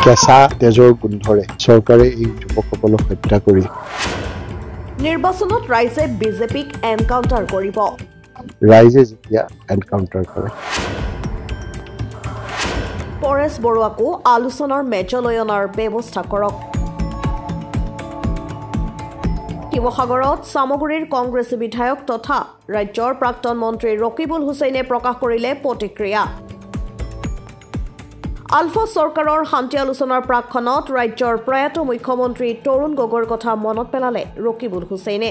কেঁচা তেজৰ গোন্ধৰে চৰকাৰে এই যুৱকসকলক হত্যা কৰি নিৰ্বাচনত ৰাইজে বিজেপিক এনকাউণ্টাৰ কৰিব ৰাইজে যেতিয়া এনকাউণ্টাৰ কৰে পৰেশ বৰুৱাকো আলোচনাৰ মেজলৈ অনাৰ ব্যৱস্থা কৰক শিৱসাগৰত চামগুৰিৰ কংগ্ৰেছী বিধায়ক তথা ৰাজ্যৰ প্ৰাক্তন মন্ত্ৰী ৰকিবুল হুছেইনে প্ৰকাশ কৰিলে প্ৰতিক্ৰিয়া আলফা চৰকাৰৰ শান্তি আলোচনাৰ প্ৰাক্ষণত ৰাজ্যৰ প্ৰয়াত মুখ্যমন্ত্ৰী তৰুণ গগৈৰ কথা মনত পেলালে ৰকিবুল হুছেইনে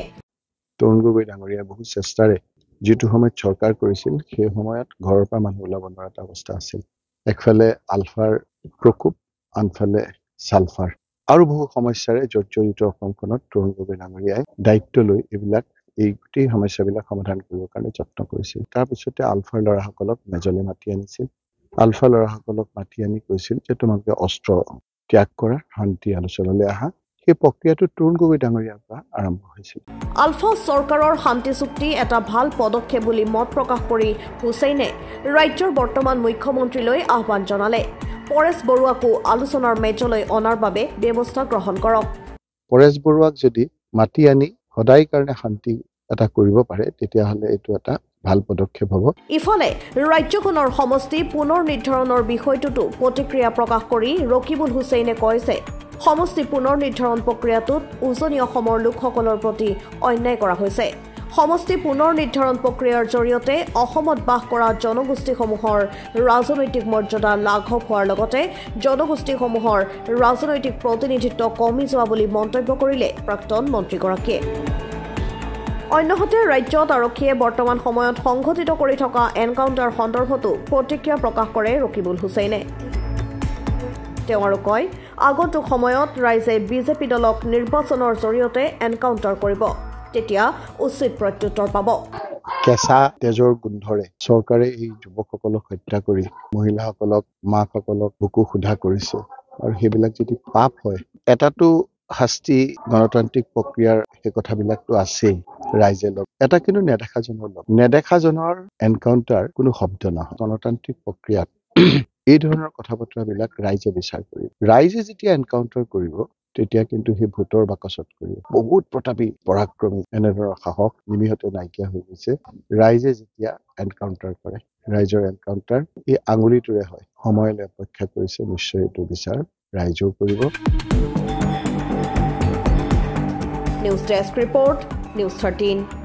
তৰুণ গগৈ ডাঙৰীয়াই বহু চেষ্টাৰে যেটো সময়ত চৰকাৰ কৰিছিল সেই সময়ত ঘৰৰ পৰা মানুহ ওলাব নোৱাৰা এটা অৱস্থা আছিল একফালে আলফাৰ প্ৰকোপ আনফালে সালফাৰ আৰু বহু সমস্যাৰে জৰ্জৰিত অসমখনত তৰুণ গগৈ ডাঙৰীয়াই দায়িত্ব লৈ এইবিলাক এই গোটেই সমস্যাবিলাক সমাধান কৰিবৰ কাৰণে যত্ন কৰিছিল তাৰ পিছতে আলফাৰ ল'ৰাসকলক মেজলে মাতি আনিছিল আলফা ল'ৰাসকলক মাতি আনি কৈছিল যে তোমালোকে অস্ত্ৰ ত্যাগ কৰা শান্তি আলোচনালৈ আহা সেই প্ৰক্ৰিয়াটো তৰুণ গগৈ ডাঙৰীয়াৰ পৰা আৰম্ভ হৈছিল আলফা চৰকাৰৰ শান্তি চুক্তি এটা ভাল পদক্ষেপ বুলি মত প্ৰকাশ কৰি হুছেইনে ৰাজ্যৰ বৰ্তমান মুখ্যমন্ত্ৰীলৈ আহ্বান জনালে পৰেশ বৰুৱাকো আলোচনাৰ মেজলৈ অনাৰ বাবে ব্যৱস্থা গ্ৰহণ কৰক পৰেশ বৰুৱাক যদি মাতি আনি সদায় কাৰণে শান্তি এটা কৰিব পাৰে তেতিয়াহ'লে এইটো এটা ভাল পদক্ষেপ হ'ব ইফালে ৰাজ্যখনৰ সমষ্টি পুনৰ নিৰ্ধাৰণৰ বিষয়টোতো প্ৰতিক্ৰিয়া প্ৰকাশ কৰি ৰকিবুল হুছেইনে কয় যে সমষ্টি পুনৰ নিৰ্ধাৰণ প্ৰক্ৰিয়াটোত উজনি অসমৰ লোকসকলৰ প্ৰতি অন্যায় কৰা হৈছে সমষ্টি পুনৰ নিৰ্ধাৰণ প্ৰক্ৰিয়াৰ জৰিয়তে অসমত বাস কৰা জনগোষ্ঠীসমূহৰ ৰাজনৈতিক মৰ্যাদা লাঘৱ হোৱাৰ লগতে জনগোষ্ঠীসমূহৰ ৰাজনৈতিক প্ৰতিনিধিত্ব কমি যোৱা বুলি মন্তব্য কৰিলে প্ৰাক্তন মন্ত্ৰীগৰাকীয়ে অন্যহাতে ৰাজ্যত আৰক্ষীয়ে বৰ্তমান সময়ত সংঘটিত কৰি থকা এনকাউণ্টাৰ সন্দৰ্ভতো প্ৰতিক্ৰিয়া প্ৰকাশ কৰে ৰকিবুল হুছেইনে তেওঁ আৰু কয় আগন্তুক সময়ত ৰাইজে বিজেপি দলক নিৰ্বাচনৰ জৰিয়তে এনকাউণ্টাৰ কৰিব তেতিয়া উচিত প্ৰত্যুত্তৰ পাব কেঁচা তেজৰ গোন্ধৰে চৰকাৰে এই যুৱকসকলক হত্যা কৰি মহিলাসকলক মাকসকলক বুকু সোধা কৰিছে আৰু সেইবিলাক যদি পাপ হয় এটাটো শাস্তি গণতান্ত্ৰিক প্ৰক্ৰিয়াৰ সেই কথাবিলাকতো আছেই ৰাইজে লগ এটা কিন্তু নেদেখাজনৰ এনকাউণ্টাৰ কোনো শব্দ নহয় গণতান্ত্ৰিক প্ৰক্ৰিয়াত এই ধৰণৰ কথা বতৰাবিলাক ৰাইজে বিচাৰ কৰিব ৰাইজে যেতিয়া এনকাউণ্টাৰ কৰিব তেতিয়া কিন্তু সেই ভোটৰ বাকচত কৰিব বহুত প্ৰতাপী পৰাক্ৰমী এনেধৰণৰ সাহস নিমিষতে নাইকিয়া হৈ গৈছে ৰাইজে যেতিয়া এনকাউণ্টাৰ কৰে ৰাইজৰ এনকাউণ্টাৰ এই আঙুলিটোৰে হয় সময়লৈ অপেক্ষা কৰিছে নিশ্চয় এইটো বিচাৰ ৰাইজেও কৰিব নিউজ ডেস্ক ৰিপৰ্ট নিউজ 13